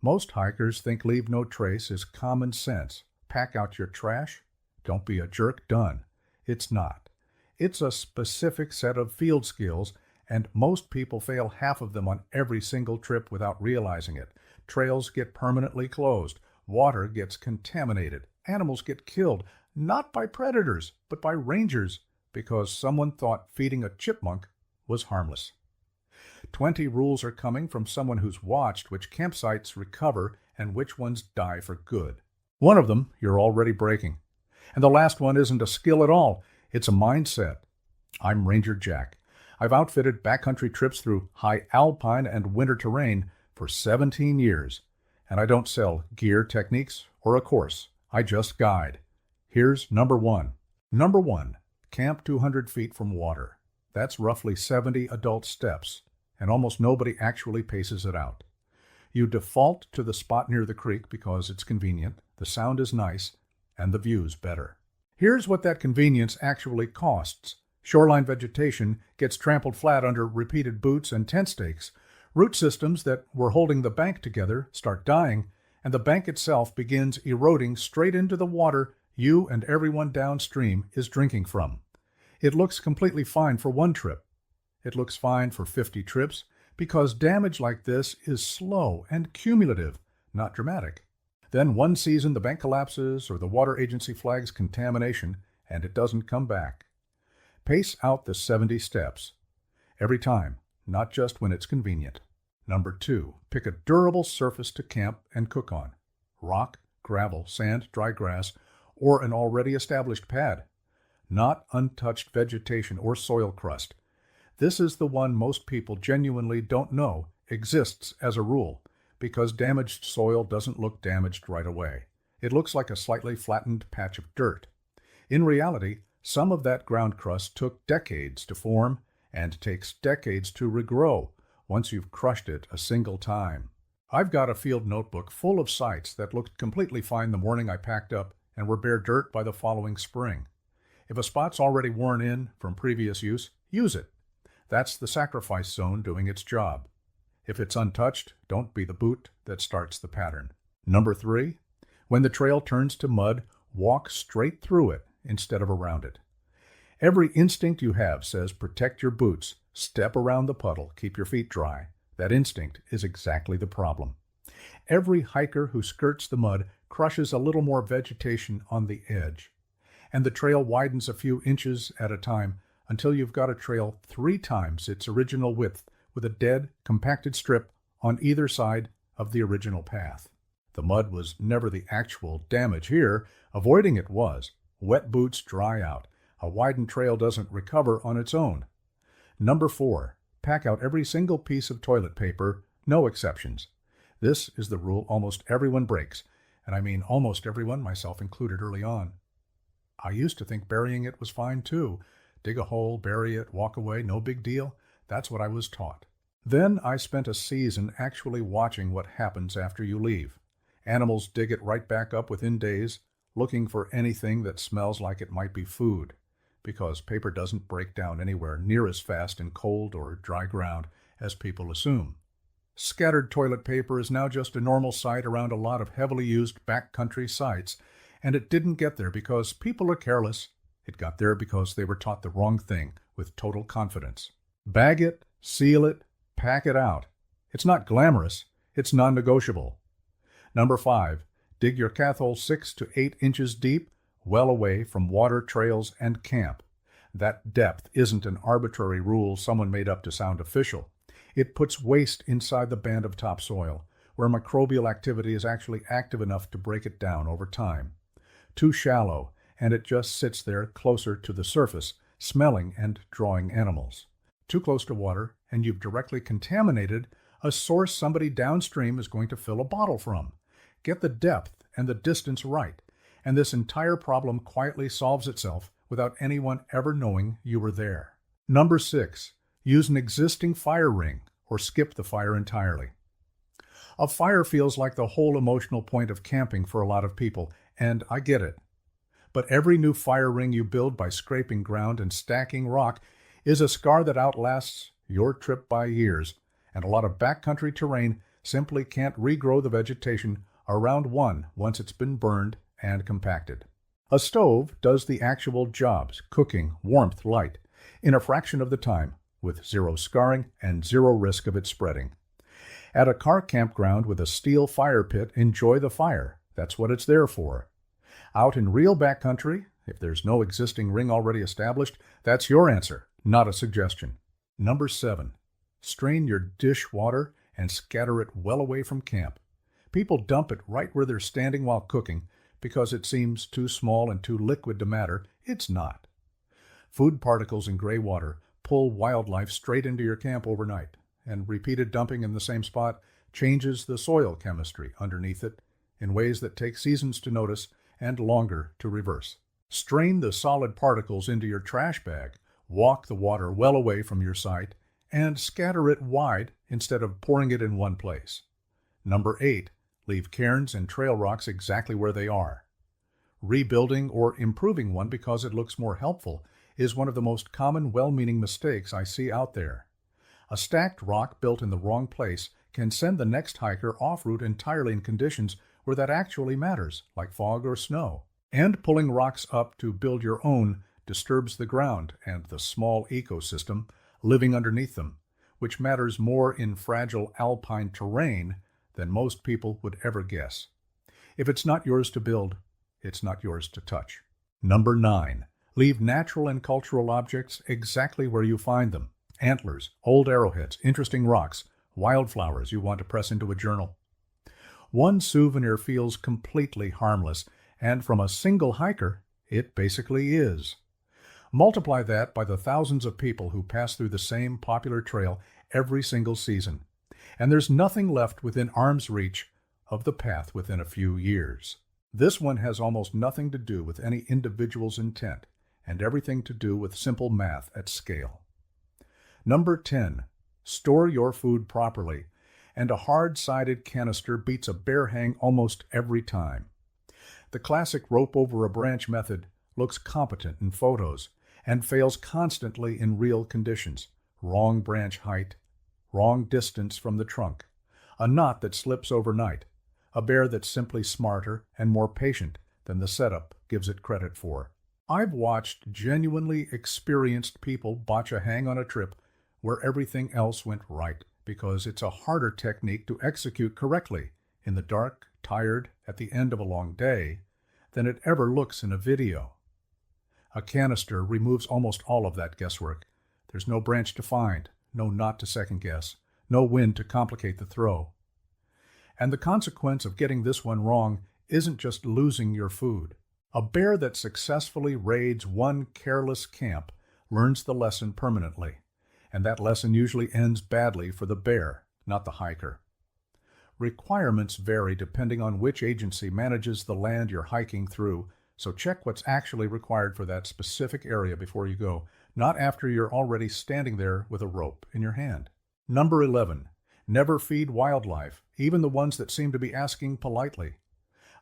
Most hikers think leave no trace is common sense. Pack out your trash. Don't be a jerk, done. It's not. It's a specific set of field skills, and most people fail half of them on every single trip without realizing it. Trails get permanently closed. Water gets contaminated. Animals get killed, not by predators, but by rangers, because someone thought feeding a chipmunk was harmless. 20 rules are coming from someone who's watched which campsites recover and which ones die for good. One of them you're already breaking. And the last one isn't a skill at all. It's a mindset. I'm Ranger Jack. I've outfitted backcountry trips through high alpine and winter terrain for 17 years. And I don't sell gear, techniques, or a course. I just guide. Here's number one. Number one, camp 200 feet from water. That's roughly 70 adult steps, and almost nobody actually paces it out. You default to the spot near the creek because it's convenient, the sound is nice, and the view's better. Here's what that convenience actually costs. Shoreline vegetation gets trampled flat under repeated boots and tent stakes. Root systems that were holding the bank together start dying, and the bank itself begins eroding straight into the water you and everyone downstream is drinking from. It looks completely fine for one trip. It looks fine for 50 trips because damage like this is slow and cumulative, not dramatic. Then one season the bank collapses or the water agency flags contamination and it doesn't come back. Pace out the 70 steps. Every time, not just when it's convenient. Number two, pick a durable surface to camp and cook on. Rock, gravel, sand, dry grass, or an already established pad. Not untouched vegetation or soil crust. This is the one most people genuinely don't know exists as a rule, because damaged soil doesn't look damaged right away. It looks like a slightly flattened patch of dirt. In reality, some of that ground crust took decades to form and takes decades to regrow once you've crushed it a single time. I've got a field notebook full of sites that looked completely fine the morning I packed up and were bare dirt by the following spring. If a spot's already worn in from previous use, use it. That's the sacrifice zone doing its job. If it's untouched, don't be the boot that starts the pattern. Number three, when the trail turns to mud, walk straight through it instead of around it. Every instinct you have says protect your boots, step around the puddle, keep your feet dry. That instinct is exactly the problem. Every hiker who skirts the mud crushes a little more vegetation on the edge, and the trail widens a few inches at a time until you've got a trail 3 times its original width with a dead, compacted strip on either side of the original path. The mud was never the actual damage here. Avoiding it was. Wet boots dry out. A widened trail doesn't recover on its own. Number 4, pack out every single piece of toilet paper, no exceptions. This is the rule almost everyone breaks, and I mean almost everyone, myself included early on. I used to think burying it was fine too. Dig a hole, bury it, walk away, no big deal. That's what I was taught. Then I spent a season actually watching what happens after you leave. Animals dig it right back up within days, looking for anything that smells like it might be food, because paper doesn't break down anywhere near as fast in cold or dry ground as people assume. Scattered toilet paper is now just a normal sight around a lot of heavily used backcountry sites, and it didn't get there because people are careless. It got there because they were taught the wrong thing with total confidence. Bag it, seal it, pack it out. It's not glamorous, it's non-negotiable. Number 5, dig your cathhole 6 to 8 inches deep, well away from water, trails, and camp. That depth isn't an arbitrary rule someone made up to sound official. It puts waste inside the band of topsoil, where microbial activity is actually active enough to break it down over time. Too shallow, and it just sits there closer to the surface, smelling and drawing animals. Too close to water, and you've directly contaminated a source somebody downstream is going to fill a bottle from. Get the depth and the distance right, and this entire problem quietly solves itself without anyone ever knowing you were there. Number 6, use an existing fire ring or skip the fire entirely. A fire feels like the whole emotional point of camping for a lot of people, and I get it. But every new fire ring you build by scraping ground and stacking rock is a scar that outlasts your trip by years, and a lot of backcountry terrain simply can't regrow the vegetation around one once it's been burned and compacted. A stove does the actual jobs, cooking, warmth, light, in a fraction of the time, with zero scarring and zero risk of it spreading. At a car campground with a steel fire pit, enjoy the fire. That's what it's there for. Out in real backcountry, if there's no existing ring already established, that's your answer, not a suggestion. Number 7. Strain your dish water and scatter it well away from camp. People dump it right where they're standing while cooking because it seems too small and too liquid to matter. It's not. Food particles in gray water pull wildlife straight into your camp overnight, and repeated dumping in the same spot changes the soil chemistry underneath it in ways that take seasons to notice and longer to reverse. Strain the solid particles into your trash bag, walk the water well away from your site, and scatter it wide instead of pouring it in one place. Number 8. Leave cairns and trail rocks exactly where they are. Rebuilding or improving one because it looks more helpful is one of the most common well-meaning mistakes I see out there. A stacked rock built in the wrong place can send the next hiker off-route entirely in conditions where that actually matters, like fog or snow. And pulling rocks up to build your own disturbs the ground and the small ecosystem living underneath them, which matters more in fragile alpine terrain than most people would ever guess. If it's not yours to build, it's not yours to touch. Number 9. Leave natural and cultural objects exactly where you find them. Antlers, old arrowheads, interesting rocks, wildflowers you want to press into a journal. One souvenir feels completely harmless, and from a single hiker, it basically is. Multiply that by the thousands of people who pass through the same popular trail every single season, and there's nothing left within arm's reach of the path within a few years. This one has almost nothing to do with any individual's intent, and everything to do with simple math at scale. Number 10. Store your food properly, and a hard-sided canister beats a bear hang almost every time. The classic rope over a branch method looks competent in photos and fails constantly in real conditions. Wrong branch height, wrong distance from the trunk, a knot that slips overnight, a bear that's simply smarter and more patient than the setup gives it credit for. I've watched genuinely experienced people botch a hang on a trip where everything else went right because it's a harder technique to execute correctly in the dark, tired, at the end of a long day than it ever looks in a video. A canister removes almost all of that guesswork. There's no branch to find, no knot to second guess, no wind to complicate the throw. And the consequence of getting this one wrong isn't just losing your food. A bear that successfully raids one careless camp learns the lesson permanently, and that lesson usually ends badly for the bear, not the hiker. Requirements vary depending on which agency manages the land you're hiking through, so check what's actually required for that specific area before you go, not after you're already standing there with a rope in your hand. Number 11. Never feed wildlife, even the ones that seem to be asking politely.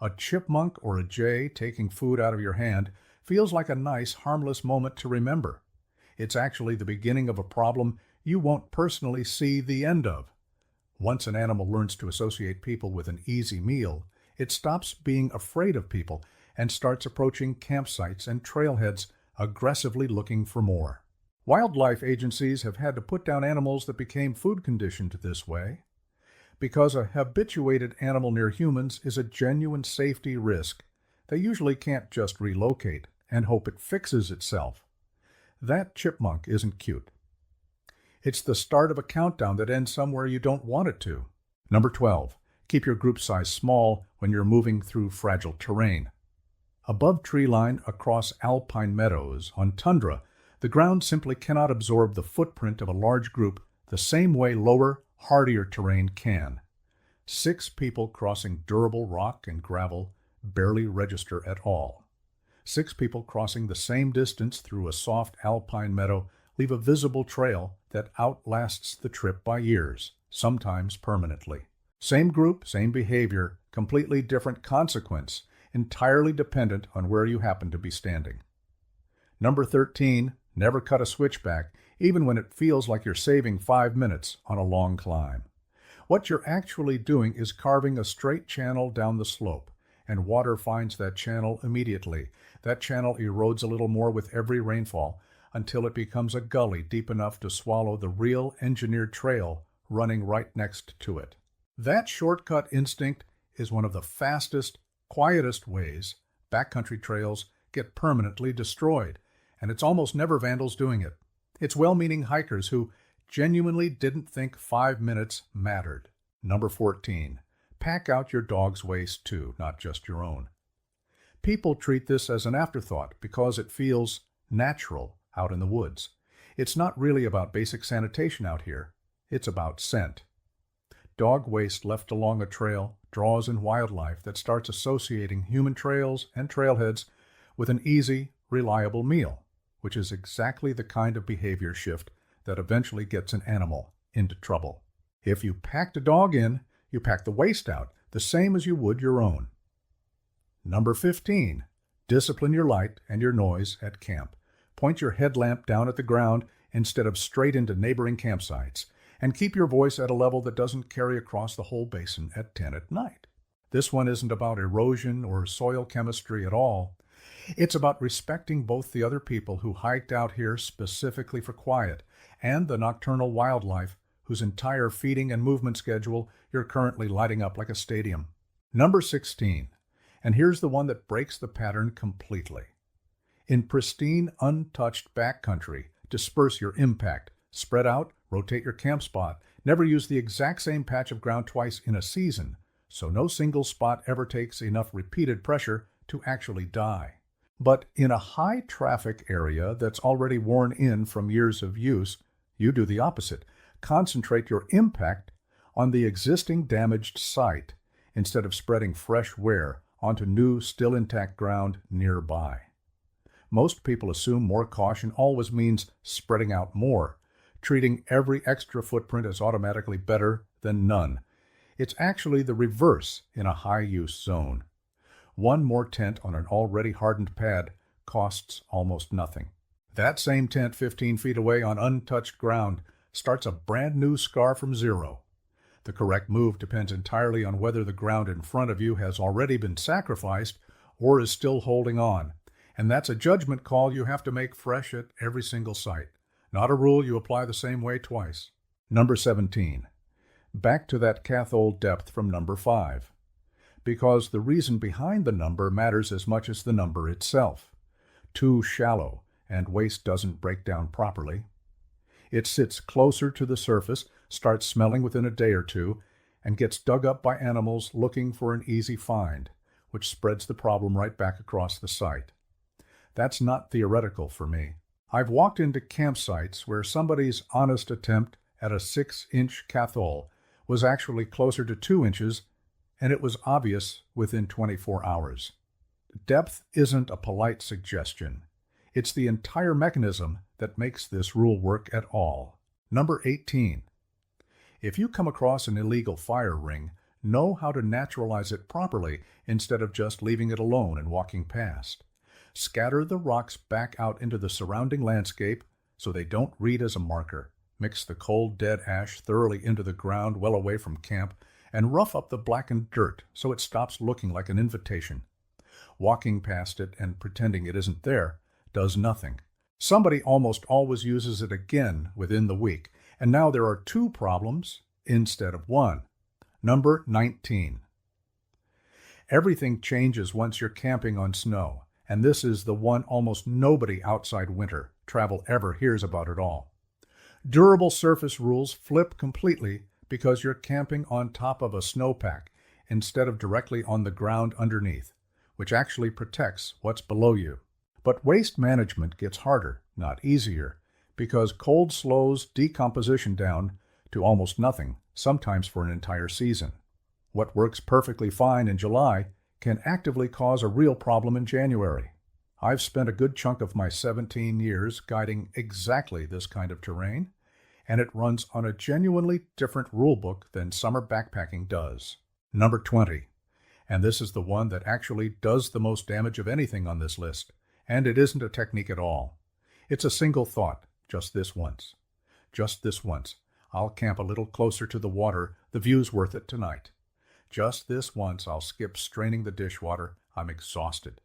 A chipmunk or a jay taking food out of your hand feels like a nice, harmless moment to remember. It's actually the beginning of a problem you won't personally see the end of. Once an animal learns to associate people with an easy meal, it stops being afraid of people and starts approaching campsites and trailheads aggressively looking for more. Wildlife agencies have had to put down animals that became food conditioned this way. Because a habituated animal near humans is a genuine safety risk, they usually can't just relocate and hope it fixes itself. That chipmunk isn't cute. It's the start of a countdown that ends somewhere you don't want it to. Number 12. Keep your group size small when you're moving through fragile terrain. Above tree line across alpine meadows, on tundra, the ground simply cannot absorb the footprint of a large group the same way lower, hardier terrain can. 6 people crossing durable rock and gravel barely register at all. 6 people crossing the same distance through a soft alpine meadow leave a visible trail that outlasts the trip by years, sometimes permanently. Same group, same behavior, completely different consequence, entirely dependent on where you happen to be standing. Number 13, never cut a switchback, even when it feels like you're saving 5 minutes on a long climb. What you're actually doing is carving a straight channel down the slope, and water finds that channel immediately. That channel erodes a little more with every rainfall until it becomes a gully deep enough to swallow the real engineered trail running right next to it. That shortcut instinct is one of the fastest, quietest ways backcountry trails get permanently destroyed, and it's almost never vandals doing it. It's well-meaning hikers who genuinely didn't think 5 minutes mattered. Number 14. Pack out your dog's waste too, not just your own. People treat this as an afterthought because it feels natural out in the woods. It's not really about basic sanitation out here. It's about scent. Dog waste left along a trail draws in wildlife that starts associating human trails and trailheads with an easy, reliable meal, which is exactly the kind of behavior shift that eventually gets an animal into trouble. If you packed a dog in, you pack the waste out, the same as you would your own. Number 15. Discipline your light and your noise at camp. Point your headlamp down at the ground instead of straight into neighboring campsites, and keep your voice at a level that doesn't carry across the whole basin at 10 at night. This one isn't about erosion or soil chemistry at all. It's about respecting both the other people who hiked out here specifically for quiet and the nocturnal wildlife whose entire feeding and movement schedule you're currently lighting up like a stadium. Number 16, and here's the one that breaks the pattern completely. In pristine, untouched backcountry, disperse your impact, spread out, rotate your camp spot, never use the exact same patch of ground twice in a season, so no single spot ever takes enough repeated pressure to actually die. But in a high-traffic area that's already worn in from years of use, you do the opposite. Concentrate your impact on the existing damaged site instead of spreading fresh wear onto new, still intact ground nearby. Most people assume more caution always means spreading out more, treating every extra footprint as automatically better than none. It's actually the reverse in a high-use zone. One more tent on an already hardened pad costs almost nothing. That same tent 15 feet away on untouched ground starts a brand new scar from zero. The correct move depends entirely on whether the ground in front of you has already been sacrificed or is still holding on. And that's a judgment call you have to make fresh at every single site. Not a rule you apply the same way twice. Number 17. Back to that cathode depth from number 5. Because the reason behind the number matters as much as the number itself. Too shallow, and waste doesn't break down properly. It sits closer to the surface, starts smelling within a day or two, and gets dug up by animals looking for an easy find, which spreads the problem right back across the site. That's not theoretical for me. I've walked into campsites where somebody's honest attempt at a 6-inch cathode was actually closer to 2 inches, and it was obvious within 24 hours. Depth isn't a polite suggestion. It's the entire mechanism that makes this rule work at all. Number 18. If you come across an illegal fire ring, know how to naturalize it properly instead of just leaving it alone and walking past. Scatter the rocks back out into the surrounding landscape so they don't read as a marker. Mix the cold, dead ash thoroughly into the ground well away from camp, and rough up the blackened dirt so it stops looking like an invitation. Walking past it and pretending it isn't there does nothing. Somebody almost always uses it again within the week, and now there are 2 problems instead of 1. Number 19. Everything changes once you're camping on snow, and this is the one almost nobody outside winter travel ever hears about at all. Durable surface rules flip completely because you're camping on top of a snowpack instead of directly on the ground underneath, which actually protects what's below you. But waste management gets harder, not easier, because cold slows decomposition down to almost nothing, sometimes for an entire season. What works perfectly fine in July can actively cause a real problem in January. I've spent a good chunk of my 17 years guiding exactly this kind of terrain, and it runs on a genuinely different rulebook than summer backpacking does. Number 20, and this is the one that actually does the most damage of anything on this list, and it isn't a technique at all. It's a single thought, just this once. Just this once. I'll camp a little closer to the water. The view's worth it tonight. Just this once, I'll skip straining the dishwater. I'm exhausted.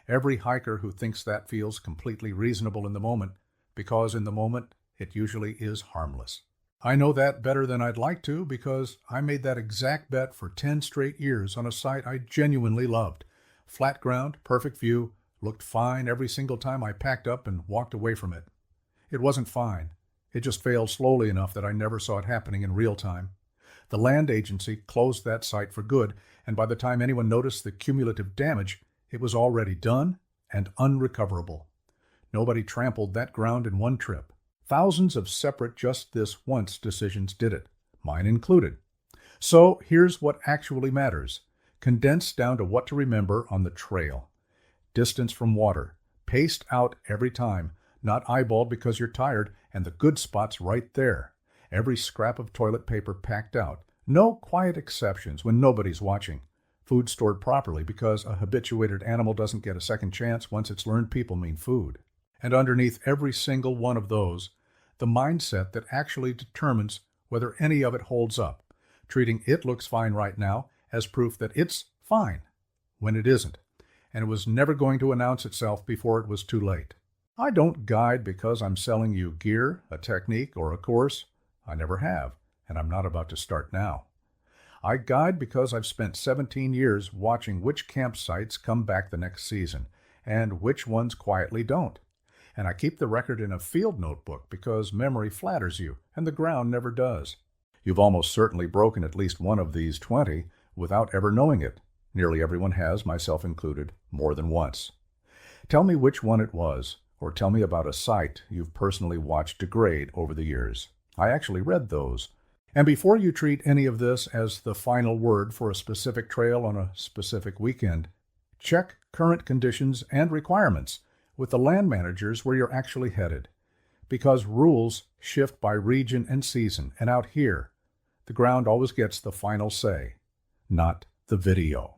Every hiker who thinks that feels completely reasonable in the moment, because in the moment, it usually is harmless. I know that better than I'd like to because I made that exact bet for 10 straight years on a site I genuinely loved. Flat ground, perfect view, looked fine every single time I packed up and walked away from it. It wasn't fine. It just failed slowly enough that I never saw it happening in real time. The land agency closed that site for good, and by the time anyone noticed the cumulative damage, it was already done and unrecoverable. Nobody trampled that ground in one trip. Thousands of separate just this once decisions did it, mine included. So here's what actually matters, condensed down to what to remember on the trail. Distance from water, paced out every time, not eyeballed because you're tired, and the good spots right there. Every scrap of toilet paper packed out. No quiet exceptions when nobody's watching. Food stored properly because a habituated animal doesn't get a second chance once it's learned people mean food. And underneath every single one of those, the mindset that actually determines whether any of it holds up, treating "it looks fine right now" as proof that it's fine when it isn't, and it was never going to announce itself before it was too late. I don't guide because I'm selling you gear, a technique, or a course. I never have, and I'm not about to start now. I guide because I've spent 17 years watching which campsites come back the next season, and which ones quietly don't. And I keep the record in a field notebook because memory flatters you, and the ground never does. You've almost certainly broken at least one of these 20 without ever knowing it. Nearly everyone has, myself included, more than once. Tell me which one it was, or tell me about a site you've personally watched degrade over the years. I actually read those. And before you treat any of this as the final word for a specific trail on a specific weekend, check current conditions and requirements with the land managers where you're actually headed. Because rules shift by region and season, and out here, the ground always gets the final say, not the video.